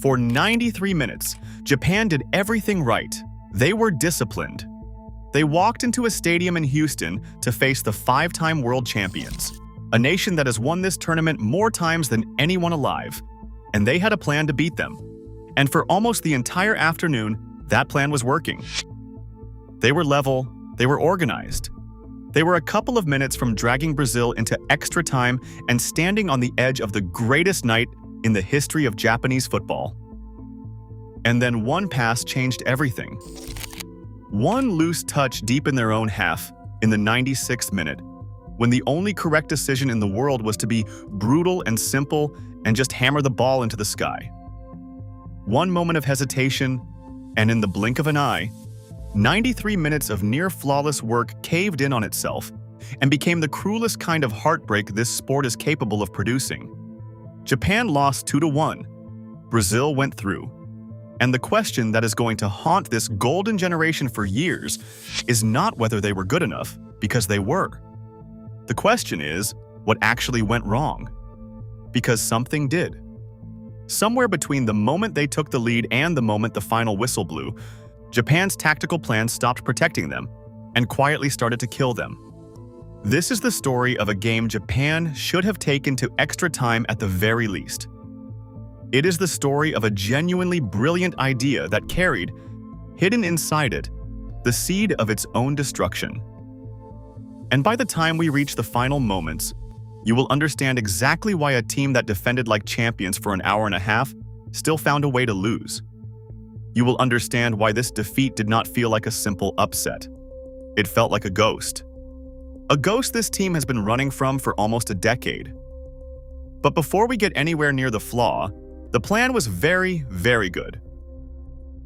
For 93 minutes, Japan did everything right. They were disciplined. They walked into a stadium in Houston to face the 5-time world champions, a nation that has won this tournament more times than anyone alive, and they had a plan to beat them. And for almost the entire afternoon, that plan was working. They were level, they were organized. They were a couple of minutes from dragging Brazil into extra time and standing on the edge of the greatest night in the history of Japanese football. And then one pass changed everything. One loose touch deep in their own half in the 96th minute, when the only correct decision in the world was to be brutal and simple and just hammer the ball into the sky. One moment of hesitation, and in the blink of an eye, 93 minutes of near-flawless work caved in on itself and became the cruelest kind of heartbreak this sport is capable of producing. Japan lost 2-1. Brazil went through. And the question that is going to haunt this golden generation for years is not whether they were good enough, because they were. The question is, what actually went wrong? Because something did. Somewhere between the moment they took the lead and the moment the final whistle blew, Japan's tactical plan stopped protecting them and quietly started to kill them. This is the story of a game Japan should have taken to extra time at the very least. It is the story of a genuinely brilliant idea that carried, hidden inside it, the seed of its own destruction. And by the time we reach the final moments, you will understand exactly why a team that defended like champions for an hour and a half still found a way to lose. You will understand why this defeat did not feel like a simple upset. It felt like a ghost. A ghost this team has been running from for almost a decade. But before we get anywhere near the flaw, the plan was very, very good.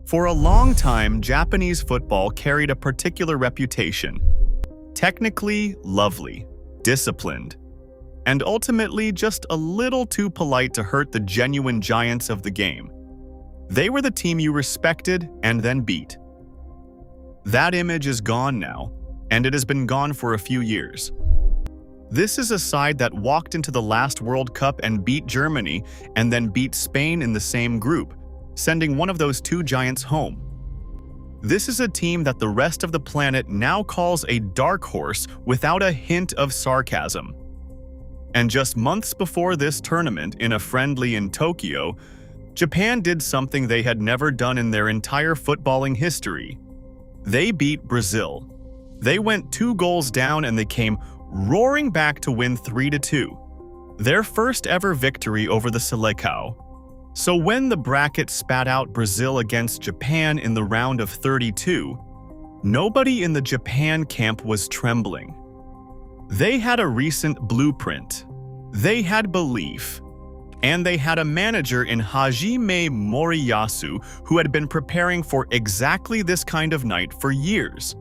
For a long time, Japanese football carried a particular reputation. Technically lovely, disciplined, and ultimately just a little too polite to hurt the genuine giants of the game. They were the team you respected and then beat. That image is gone now, and it has been gone for a few years. This is a side that walked into the last World Cup and beat Germany and then beat Spain in the same group, sending one of those two giants home. This is a team that the rest of the planet now calls a dark horse without a hint of sarcasm. And just months before this tournament, in a friendly in Tokyo, Japan did something they had never done in their entire footballing history. They beat Brazil. They went 2 goals down and they came roaring back to win 3-2. Their first ever victory over the Selecao. So when the bracket spat out Brazil against Japan in the round of 32, nobody in the Japan camp was trembling. They had a recent blueprint. They had belief. And they had a manager in Hajime Moriyasu who had been preparing for exactly this kind of night for years.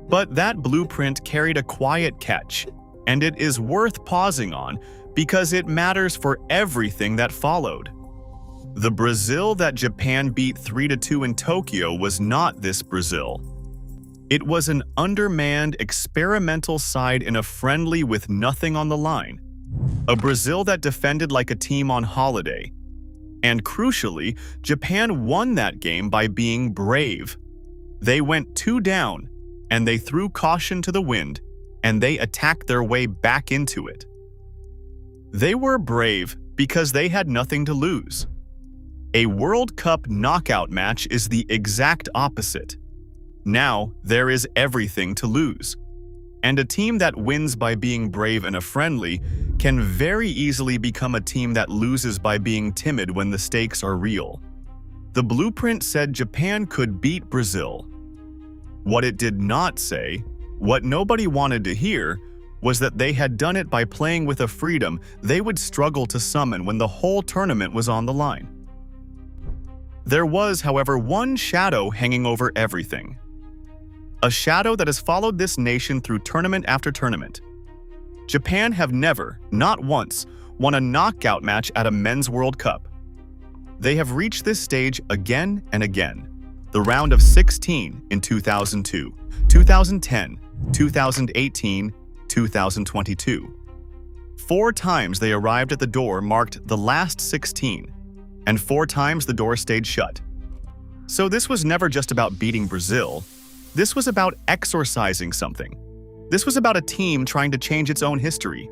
But that blueprint carried a quiet catch, and it is worth pausing on because it matters for everything that followed. The Brazil that Japan beat 3-2 in Tokyo was not this Brazil. It was an undermanned, experimental side in a friendly with nothing on the line. A Brazil that defended like a team on holiday. And crucially, Japan won that game by being brave. They went 2 down, and they threw caution to the wind, and they attacked their way back into it. They were brave because they had nothing to lose. A World Cup knockout match is the exact opposite. Now, there is everything to lose. And a team that wins by being brave in a friendly can very easily become a team that loses by being timid when the stakes are real. The blueprint said Japan could beat Brazil. What it did not say, what nobody wanted to hear, was that they had done it by playing with a freedom they would struggle to summon when the whole tournament was on the line. There was, however, one shadow hanging over everything. A shadow that has followed this nation through tournament after tournament. Japan have never, not once, won a knockout match at a men's World Cup. They have reached this stage again and again. The round of 16 in 2002, 2010, 2018, 2022. 4 times they arrived at the door marked the last 16. and 4 times the door stayed shut. So this was never just about beating Brazil. This was about exorcising something. This was about a team trying to change its own history.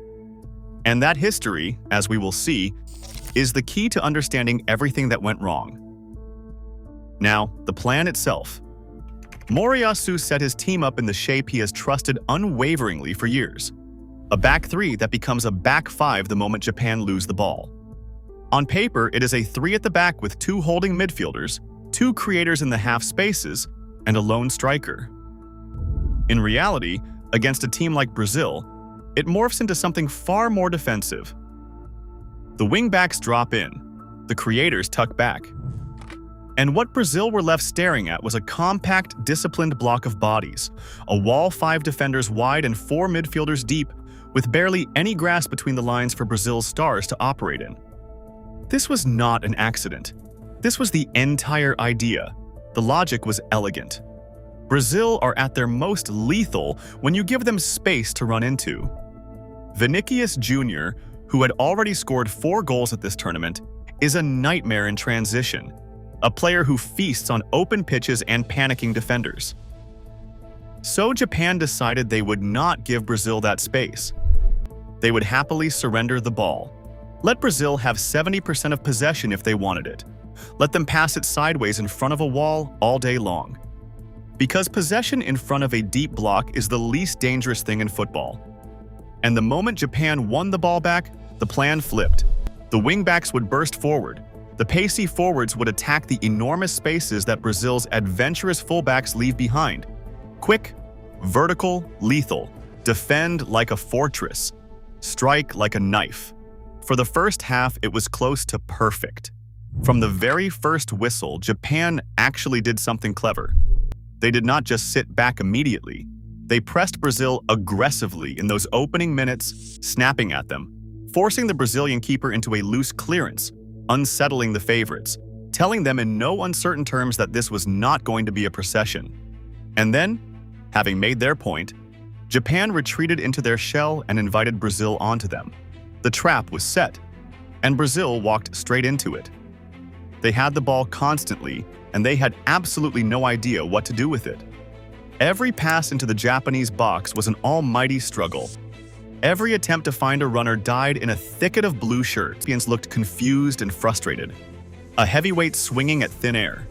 And that history, as we will see, is the key to understanding everything that went wrong. Now, the plan itself. Moriyasu set his team up in the shape he has trusted unwaveringly for years. A back 3 that becomes a back 5 the moment Japan lose the ball. On paper, it is a 3 at the back with 2 holding midfielders, 2 creators in the half spaces, and a lone striker. In reality, against a team like Brazil, it morphs into something far more defensive. The wingbacks drop in, the creators tuck back. And what Brazil were left staring at was a compact, disciplined block of bodies, a wall 5 defenders wide and 4 midfielders deep, with barely any grass between the lines for Brazil's stars to operate in. This was not an accident. This was the entire idea. The logic was elegant. Brazil are at their most lethal when you give them space to run into. Vinícius Júnior, who had already scored 4 goals at this tournament, is a nightmare in transition, a player who feasts on open pitches and panicking defenders. So Japan decided they would not give Brazil that space. They would happily surrender the ball. Let Brazil have 70% of possession if they wanted it. Let them pass it sideways in front of a wall all day long. Because possession in front of a deep block is the least dangerous thing in football. And the moment Japan won the ball back, the plan flipped. The wingbacks would burst forward. The pacey forwards would attack the enormous spaces that Brazil's adventurous fullbacks leave behind. Quick, vertical, lethal. Defend like a fortress. Strike like a knife. For the first half, it was close to perfect. From the very first whistle, Japan actually did something clever. They did not just sit back immediately. They pressed Brazil aggressively in those opening minutes, snapping at them, forcing the Brazilian keeper into a loose clearance, unsettling the favorites, telling them in no uncertain terms that this was not going to be a procession. And then, having made their point, Japan retreated into their shell and invited Brazil onto them. The trap was set, and Brazil walked straight into it. They had the ball constantly, and they had absolutely no idea what to do with it. Every pass into the Japanese box was an almighty struggle. Every attempt to find a runner died in a thicket of blue shirts. Champions looked confused and frustrated, a heavyweight swinging at thin air.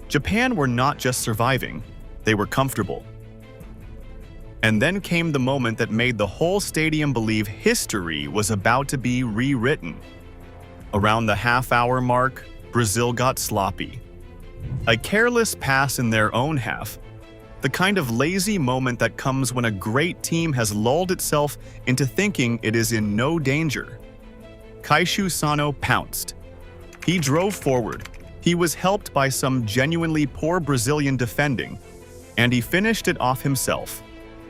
Japan were not just surviving, they were comfortable. And then came the moment that made the whole stadium believe history was about to be rewritten. Around the half-hour mark, Brazil got sloppy. A careless pass in their own half, the kind of lazy moment that comes when a great team has lulled itself into thinking it is in no danger. Kaishu Sano pounced. He drove forward. He was helped by some genuinely poor Brazilian defending, and he finished it off himself.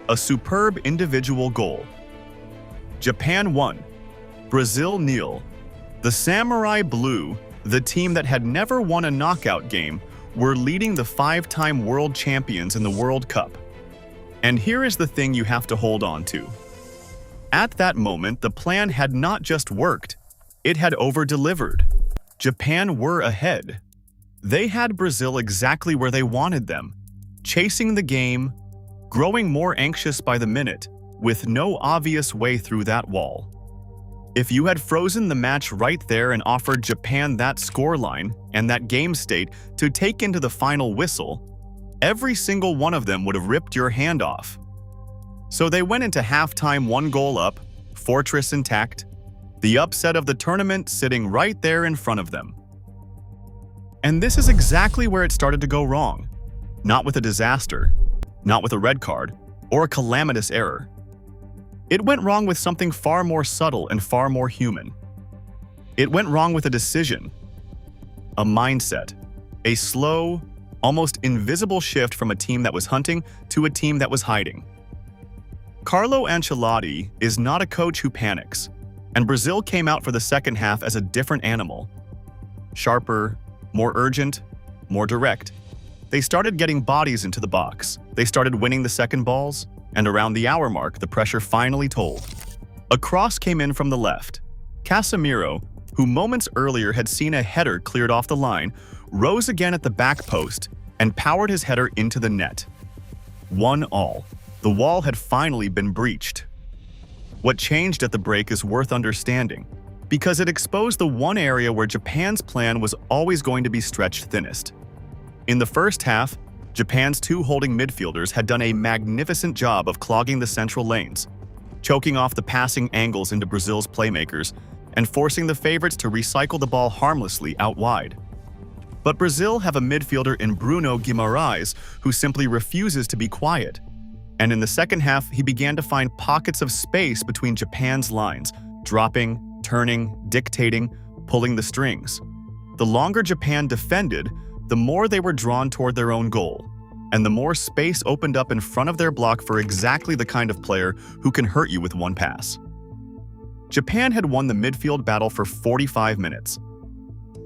A superb individual goal. Japan won. Brazil nil. The Samurai Blue, the team that had never won a knockout game, were leading the 5-time world champions in the World Cup. And here is the thing you have to hold on to. At that moment, the plan had not just worked, it had over-delivered. Japan were ahead. They had Brazil exactly where they wanted them, chasing the game, growing more anxious by the minute, with no obvious way through that wall. If you had frozen the match right there and offered Japan that scoreline and that game state to take into the final whistle, every single one of them would have ripped your hand off. So they went into halftime 1 goal up, fortress intact, the upset of the tournament sitting right there in front of them. And this is exactly where it started to go wrong. Not with a disaster, not with a red card, or a calamitous error. It went wrong with something far more subtle and far more human. It went wrong with a decision, a mindset, a slow, almost invisible shift from a team that was hunting to a team that was hiding. Carlo Ancelotti is not a coach who panics, and Brazil came out for the second half as a different animal. Sharper, more urgent, more direct. They started getting bodies into the box. They started winning the second balls, and around the hour mark, the pressure finally told. A cross came in from the left. Casemiro, who moments earlier had seen a header cleared off the line, rose again at the back post and powered his header into the net. 1-1. The wall had finally been breached. What changed at the break is worth understanding, because it exposed the one area where Japan's plan was always going to be stretched thinnest. In the first half, Japan's two holding midfielders had done a magnificent job of clogging the central lanes, choking off the passing angles into Brazil's playmakers, and forcing the favorites to recycle the ball harmlessly out wide. But Brazil have a midfielder in Bruno Guimarães who simply refuses to be quiet. And in the second half, he began to find pockets of space between Japan's lines, dropping, turning, dictating, pulling the strings. The longer Japan defended, the more they were drawn toward their own goal, and the more space opened up in front of their block for exactly the kind of player who can hurt you with one pass. Japan had won the midfield battle for 45 minutes.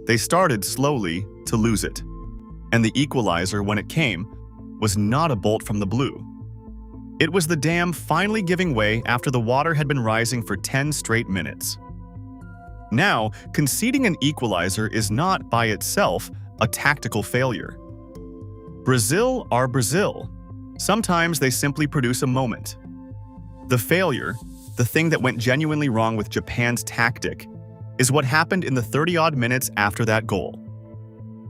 They started slowly to lose it, and the equalizer, when it came, was not a bolt from the blue. It was the dam finally giving way after the water had been rising for 10 straight minutes. Now, conceding an equalizer is not, by itself, a tactical failure. Brazil are Brazil. Sometimes they simply produce a moment. The failure, the thing that went genuinely wrong with Japan's tactic, is what happened in the 30-odd minutes after that goal.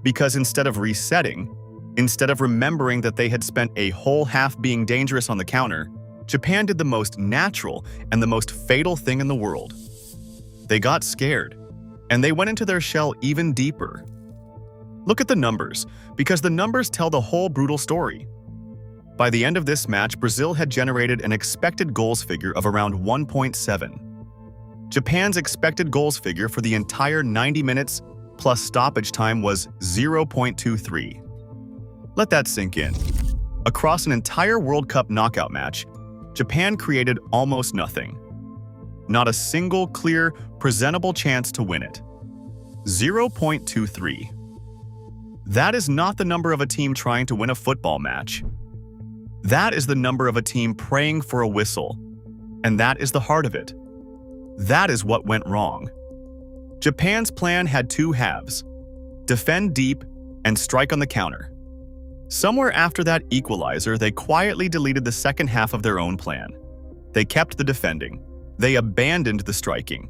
Because instead of resetting, instead of remembering that they had spent a whole half being dangerous on the counter, Japan did the most natural and the most fatal thing in the world. They got scared, and they went into their shell even deeper. Look at the numbers, because the numbers tell the whole brutal story. By the end of this match, Brazil had generated an expected goals figure of around 1.7. Japan's expected goals figure for the entire 90 minutes plus stoppage time was 0.23. Let that sink in. Across an entire World Cup knockout match, Japan created almost nothing. Not a single clear, presentable chance to win it. 0.23. That is not the number of a team trying to win a football match. That is the number of a team praying for a whistle. And that is the heart of it. That is what went wrong. Japan's plan had two halves: defend deep and strike on the counter. Somewhere after that equalizer, they quietly deleted the second half of their own plan. They kept the defending. They abandoned the striking.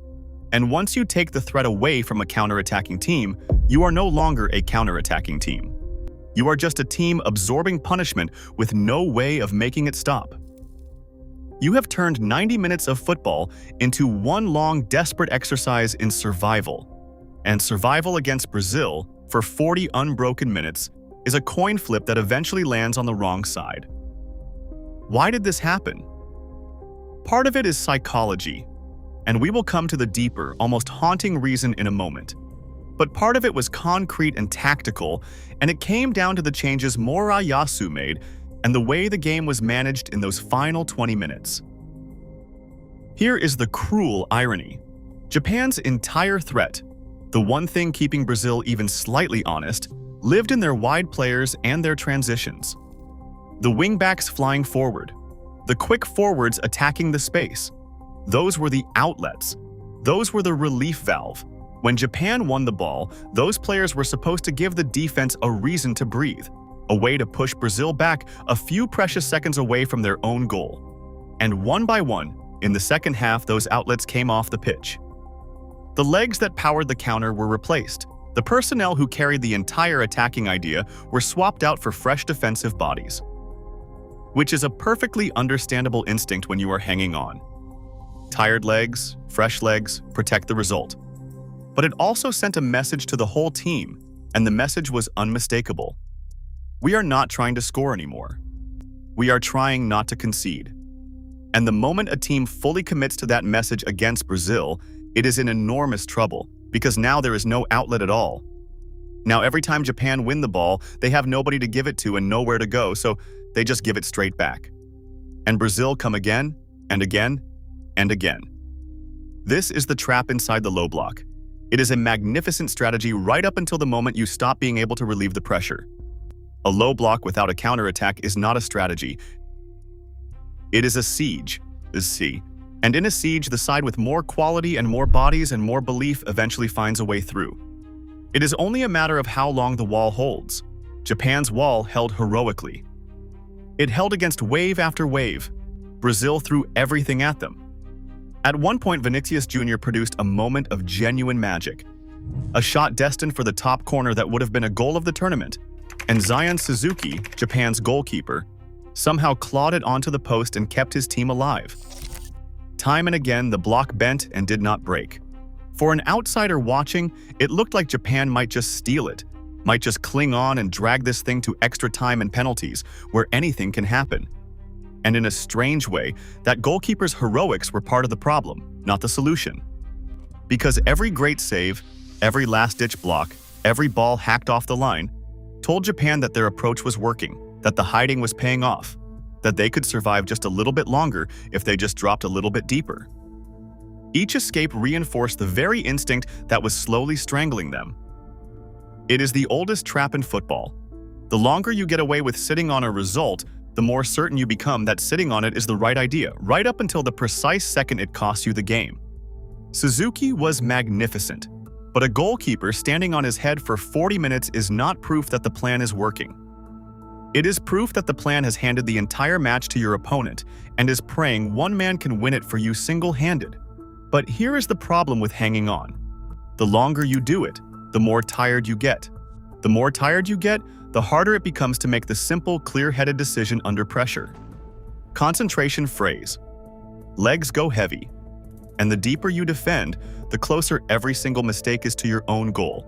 And once you take the threat away from a counter-attacking team, you are no longer a counter-attacking team. You are just a team absorbing punishment with no way of making it stop. You have turned 90 minutes of football into one long, desperate exercise in survival. And survival against Brazil for 40 unbroken minutes is a coin flip that eventually lands on the wrong side. Why did this happen? Part of it is psychology, and we will come to the deeper, almost haunting reason in a moment. But part of it was concrete and tactical, and it came down to the changes Moriyasu made and the way the game was managed in those final 20 minutes. Here is the cruel irony. Japan's entire threat, the one thing keeping Brazil even slightly honest, lived in their wide players and their transitions. The wingbacks flying forward, the quick forwards attacking the space. Those were the outlets. Those were the relief valve. When Japan won the ball, those players were supposed to give the defense a reason to breathe, a way to push Brazil back a few precious seconds away from their own goal. And one by one, in the second half, those outlets came off the pitch. The legs that powered the counter were replaced. The personnel who carried the entire attacking idea were swapped out for fresh defensive bodies, which is a perfectly understandable instinct when you are hanging on. Tired legs, fresh legs, protect the result. But it also sent a message to the whole team, and the message was unmistakable. We are not trying to score anymore. We are trying not to concede. And the moment a team fully commits to that message against Brazil, it is in enormous trouble, because now there is no outlet at all. Now every time Japan win the ball, they have nobody to give it to and nowhere to go, so they just give it straight back. And Brazil come again, and again, and again. This is the trap inside the low block. It is a magnificent strategy right up until the moment you stop being able to relieve the pressure. A low block without a counterattack is not a strategy. It is a siege, And in a siege, the side with more quality and more bodies and more belief eventually finds a way through. It is only a matter of how long the wall holds. Japan's wall held heroically. It held against wave after wave. Brazil threw everything at them. At one point, Vinícius Júnior produced a moment of genuine magic. A shot destined for the top corner that would have been a goal of the tournament. And Zion Suzuki, Japan's goalkeeper, somehow clawed it onto the post and kept his team alive. Time and again, the block bent and did not break. For an outsider watching, it looked like Japan might just steal it, might just cling on and drag this thing to extra time and penalties, where anything can happen. And in a strange way, that goalkeeper's heroics were part of the problem, not the solution. Because every great save, every last-ditch block, every ball hacked off the line, told Japan that their approach was working, that the hiding was paying off, that they could survive just a little bit longer if they just dropped a little bit deeper. Each escape reinforced the very instinct that was slowly strangling them. It is the oldest trap in football. The longer you get away with sitting on a result, the more certain you become that sitting on it is the right idea, right up until the precise second it costs you the game. Suzuki was magnificent, but a goalkeeper standing on his head for 40 minutes is not proof that the plan is working. It is proof that the plan has handed the entire match to your opponent and is praying one man can win it for you single-handed. But here is the problem with hanging on. The longer you do it, the more tired you get. The more tired you get, the harder it becomes to make the simple, clear-headed decision under pressure. Concentration frays. Legs go heavy. And the deeper you defend, the closer every single mistake is to your own goal,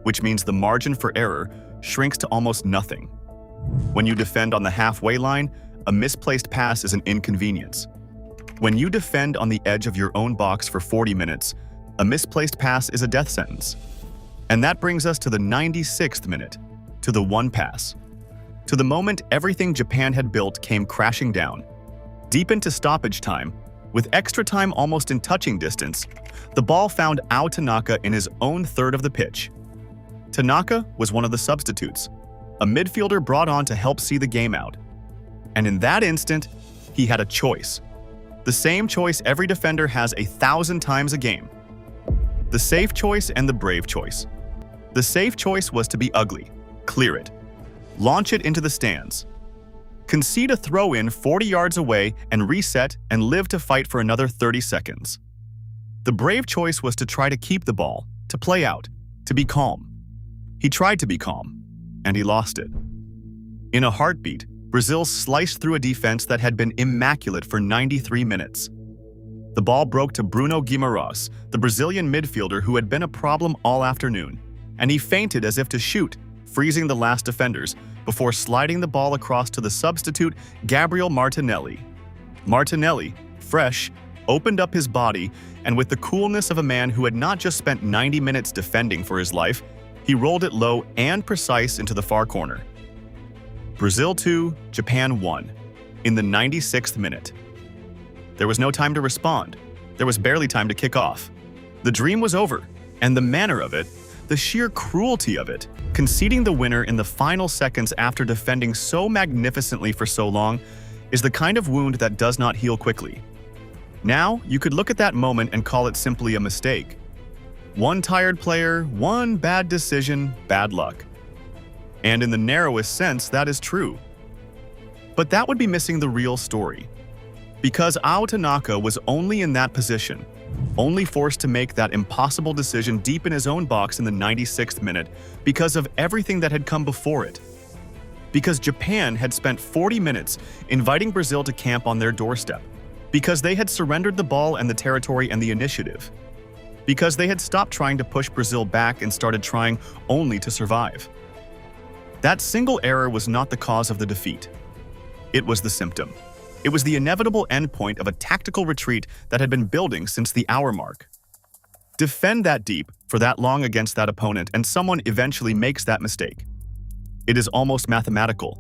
which means the margin for error shrinks to almost nothing. When you defend on the halfway line, a misplaced pass is an inconvenience. When you defend on the edge of your own box for 40 minutes, a misplaced pass is a death sentence. And that brings us to the 96th minute, to the one pass. To the moment everything Japan had built came crashing down. Deep into stoppage time, with extra time almost in touching distance, the ball found Ao Tanaka in his own third of the pitch. Tanaka was one of the substitutes, a midfielder brought on to help see the game out. And in that instant, he had a choice. The same choice every defender has 1,000 times a game. The safe choice and the brave choice. The safe choice was to be ugly, clear it, launch it into the stands, concede a throw-in 40 yards away and reset and live to fight for another 30 seconds. The brave choice was to try to keep the ball, to play out, to be calm. He tried to be calm, and he lost it. In a heartbeat, Brazil sliced through a defense that had been immaculate for 93 minutes. The ball broke to Bruno Guimarães, the Brazilian midfielder who had been a problem all afternoon, and he feinted as if to shoot, freezing the last defenders, before sliding the ball across to the substitute Gabriel Martinelli. Martinelli, fresh, opened up his body, and with the coolness of a man who had not just spent 90 minutes defending for his life, he rolled it low and precise into the far corner. Brazil 2, Japan 1, in the 96th minute. There was no time to respond. There was barely time to kick off. The dream was over, and the manner of it, the sheer cruelty of it, conceding the winner in the final seconds after defending so magnificently for so long, is the kind of wound that does not heal quickly. Now, you could look at that moment and call it simply a mistake. One tired player, one bad decision, bad luck. And in the narrowest sense, that is true. But that would be missing the real story. Because Ao Tanaka was only in that position, only forced to make that impossible decision deep in his own box in the 96th minute because of everything that had come before it. Because Japan had spent 40 minutes inviting Brazil to camp on their doorstep. Because they had surrendered the ball and the territory and the initiative. Because they had stopped trying to push Brazil back and started trying only to survive. That single error was not the cause of the defeat. It was the symptom. It was the inevitable endpoint of a tactical retreat that had been building since the hour mark. Defend that deep for that long against that opponent, and someone eventually makes that mistake. It is almost mathematical.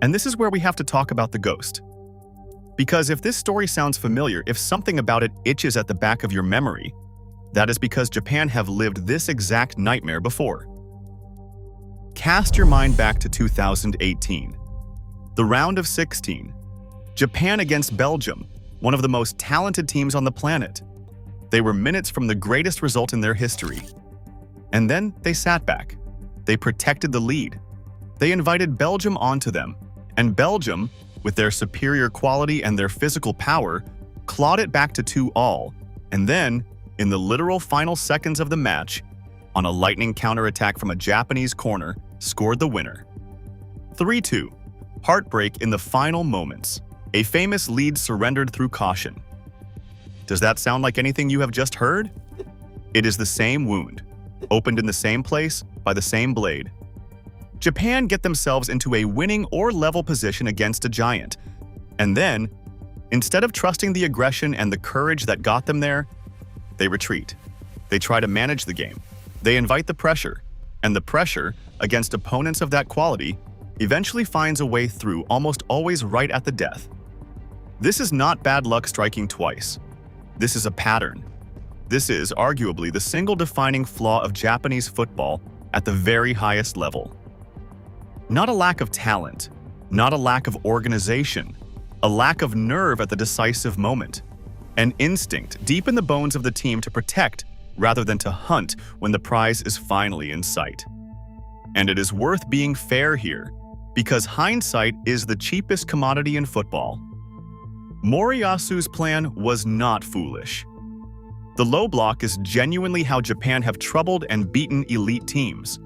And this is where we have to talk about the ghost. Because if this story sounds familiar, if something about it itches at the back of your memory, that is because Japan have lived this exact nightmare before. Cast your mind back to 2018. The round of 16. Japan against Belgium, one of the most talented teams on the planet. They were minutes from the greatest result in their history. And then they sat back. They protected the lead. They invited Belgium onto them, and Belgium, with their superior quality and their physical power, clawed it back to 2-2, and then, in the literal final seconds of the match, on a lightning counterattack from a Japanese corner, scored the winner. 3-2. Heartbreak in the final moments. A famous lead surrendered through caution. Does that sound like anything you have just heard? It is the same wound, opened in the same place by the same blade. Japan get themselves into a winning or level position against a giant, and then, instead of trusting the aggression and the courage that got them there, they retreat. They try to manage the game. They invite the pressure, and the pressure, against opponents of that quality, eventually finds a way through, almost always right at the death. This is not bad luck striking twice. This is a pattern. This is arguably the single defining flaw of Japanese football at the very highest level. Not a lack of talent, not a lack of organization, a lack of nerve at the decisive moment, an instinct deep in the bones of the team to protect rather than to hunt when the prize is finally in sight. And it is worth being fair here, because hindsight is the cheapest commodity in football. Moriyasu's plan was not foolish. The low block is genuinely how Japan have troubled and beaten elite teams.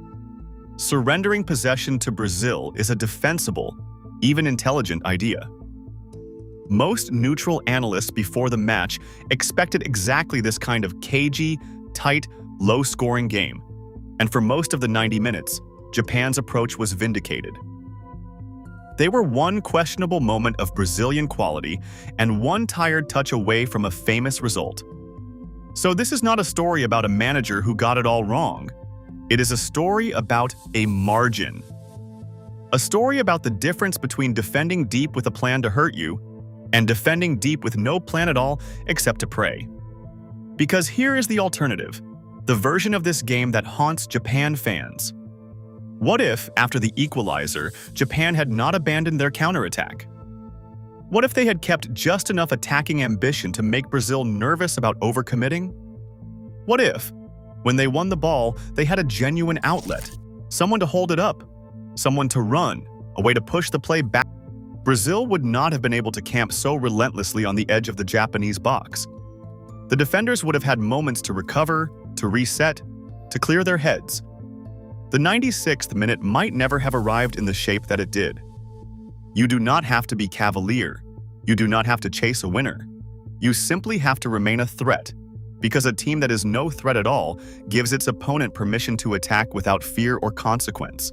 Surrendering possession to Brazil is a defensible, even intelligent idea. Most neutral analysts before the match expected exactly this kind of cagey, tight, low-scoring game, and for most of the 90 minutes, Japan's approach was vindicated. They were one questionable moment of Brazilian quality and one tired touch away from a famous result. So this is not a story about a manager who got it all wrong. It is a story about a margin. A story about the difference between defending deep with a plan to hurt you and defending deep with no plan at all except to prey. Because here is the alternative, the version of this game that haunts Japan fans. What if, after the equalizer, Japan had not abandoned their counterattack? What if they had kept just enough attacking ambition to make Brazil nervous about overcommitting? What if, when they won the ball, they had a genuine outlet, someone to hold it up, someone to run, a way to push the play back? Brazil would not have been able to camp so relentlessly on the edge of the Japanese box. The defenders would have had moments to recover, to reset, to clear their heads. The 96th minute might never have arrived in the shape that it did. You do not have to be cavalier. You do not have to chase a winner. You simply have to remain a threat, because a team that is no threat at all gives its opponent permission to attack without fear or consequence.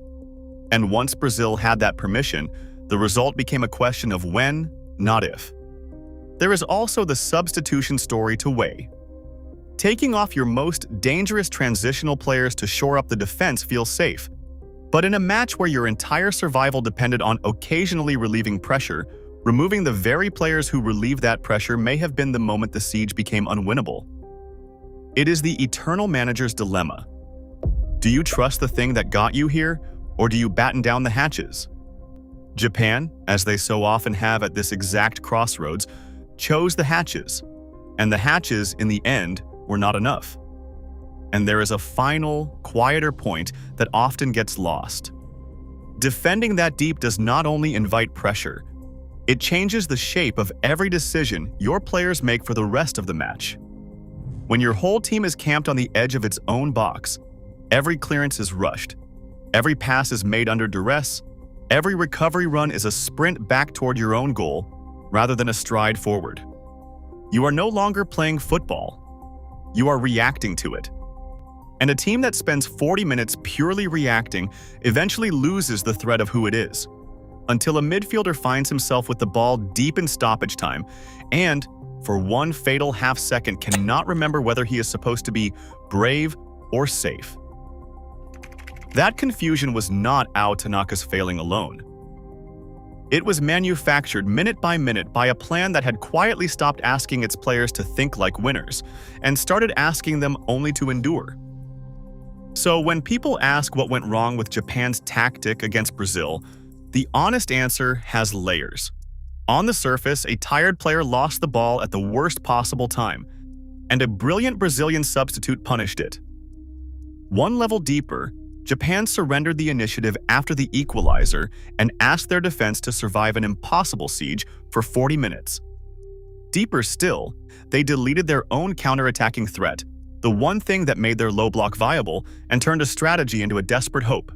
And once Brazil had that permission, the result became a question of when, not if. There is also the substitution story to weigh. Taking off your most dangerous transitional players to shore up the defense feels safe. But in a match where your entire survival depended on occasionally relieving pressure, removing the very players who relieve that pressure may have been the moment the siege became unwinnable. It is the eternal manager's dilemma. Do you trust the thing that got you here, or do you batten down the hatches? Japan, as they so often have at this exact crossroads, chose the hatches, and the hatches, in the end, were not enough. And there is a final, quieter point that often gets lost. Defending that deep does not only invite pressure, it changes the shape of every decision your players make for the rest of the match. When your whole team is camped on the edge of its own box, every clearance is rushed, every pass is made under duress, every recovery run is a sprint back toward your own goal rather than a stride forward. You are no longer playing football. You are reacting to it. And a team that spends 40 minutes purely reacting eventually loses the thread of who it is, until a midfielder finds himself with the ball deep in stoppage time and, for one fatal half-second, cannot remember whether he is supposed to be brave or safe. That confusion was not Ao Tanaka's failing alone. It was manufactured minute by minute by a plan that had quietly stopped asking its players to think like winners and started asking them only to endure. So when people ask what went wrong with Japan's tactic against Brazil, the honest answer has layers. On the surface, a tired player lost the ball at the worst possible time, and a brilliant Brazilian substitute punished it. One level deeper, Japan surrendered the initiative after the equalizer and asked their defense to survive an impossible siege for 40 minutes. Deeper still, they deleted their own counterattacking threat, the one thing that made their low block viable, and turned a strategy into a desperate hope.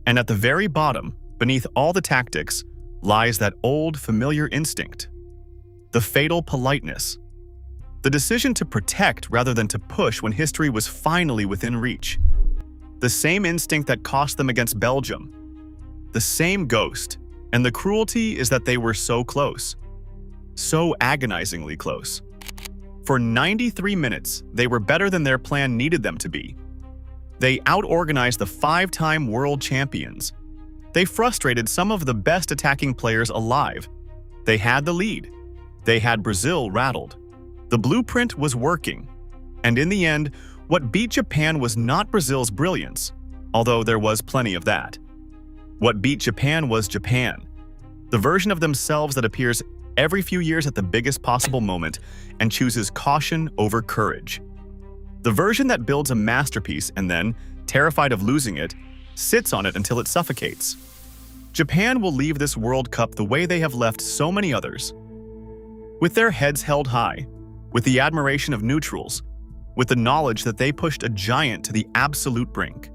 And at the very bottom, beneath all the tactics, lies that old, familiar instinct. The fatal politeness. The decision to protect rather than to push when history was finally within reach. The same instinct that cost them against Belgium. The same ghost. And the cruelty is that they were so close. So agonizingly close. For 93 minutes, they were better than their plan needed them to be. They out-organized the 5-time world champions. They frustrated some of the best attacking players alive. They had the lead. They had Brazil rattled. The blueprint was working. And in the end, what beat Japan was not Brazil's brilliance, although there was plenty of that. What beat Japan was Japan, the version of themselves that appears every few years at the biggest possible moment and chooses caution over courage. The version that builds a masterpiece and then, terrified of losing it, sits on it until it suffocates. Japan will leave this World Cup the way they have left so many others. With their heads held high, with the admiration of neutrals, with the knowledge that they pushed a giant to the absolute brink.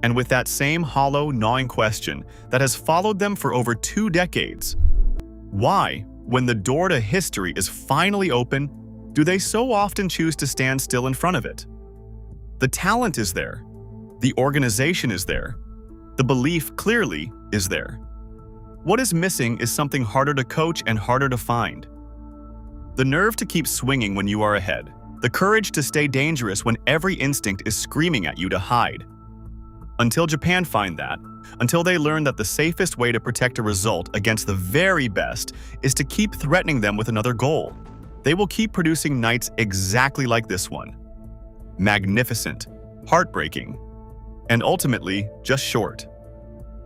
And with that same hollow, gnawing question that has followed them for over 2 decades. Why, when the door to history is finally open, do they so often choose to stand still in front of it? The talent is there. The organization is there. The belief clearly is there. What is missing is something harder to coach and harder to find. The nerve to keep swinging when you are ahead. The courage to stay dangerous when every instinct is screaming at you to hide. Until Japan find that, until they learn that the safest way to protect a result against the very best is to keep threatening them with another goal, they will keep producing nights exactly like this one. Magnificent, heartbreaking, and ultimately just short.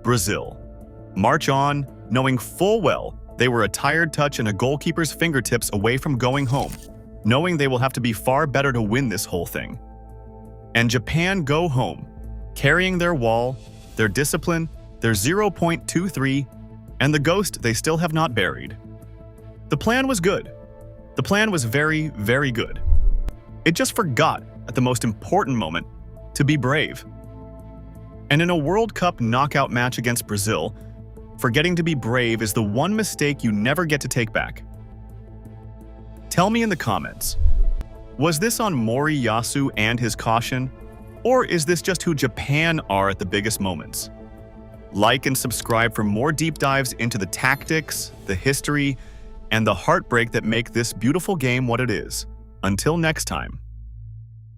Brazil. March on, knowing full well they were a tired touch and a goalkeeper's fingertips away from going home, knowing they will have to be far better to win this whole thing. And Japan go home, carrying their wall, their discipline, their 0.23, and the ghost they still have not buried. The plan was good. The plan was very, very good. It just forgot, at the most important moment, to be brave. And in a World Cup knockout match against Brazil, forgetting to be brave is the one mistake you never get to take back. Tell me in the comments, was this on Moriyasu and his caution? Or is this just who Japan are at the biggest moments? Like and subscribe for more deep dives into the tactics, the history, and the heartbreak that make this beautiful game what it is. Until next time.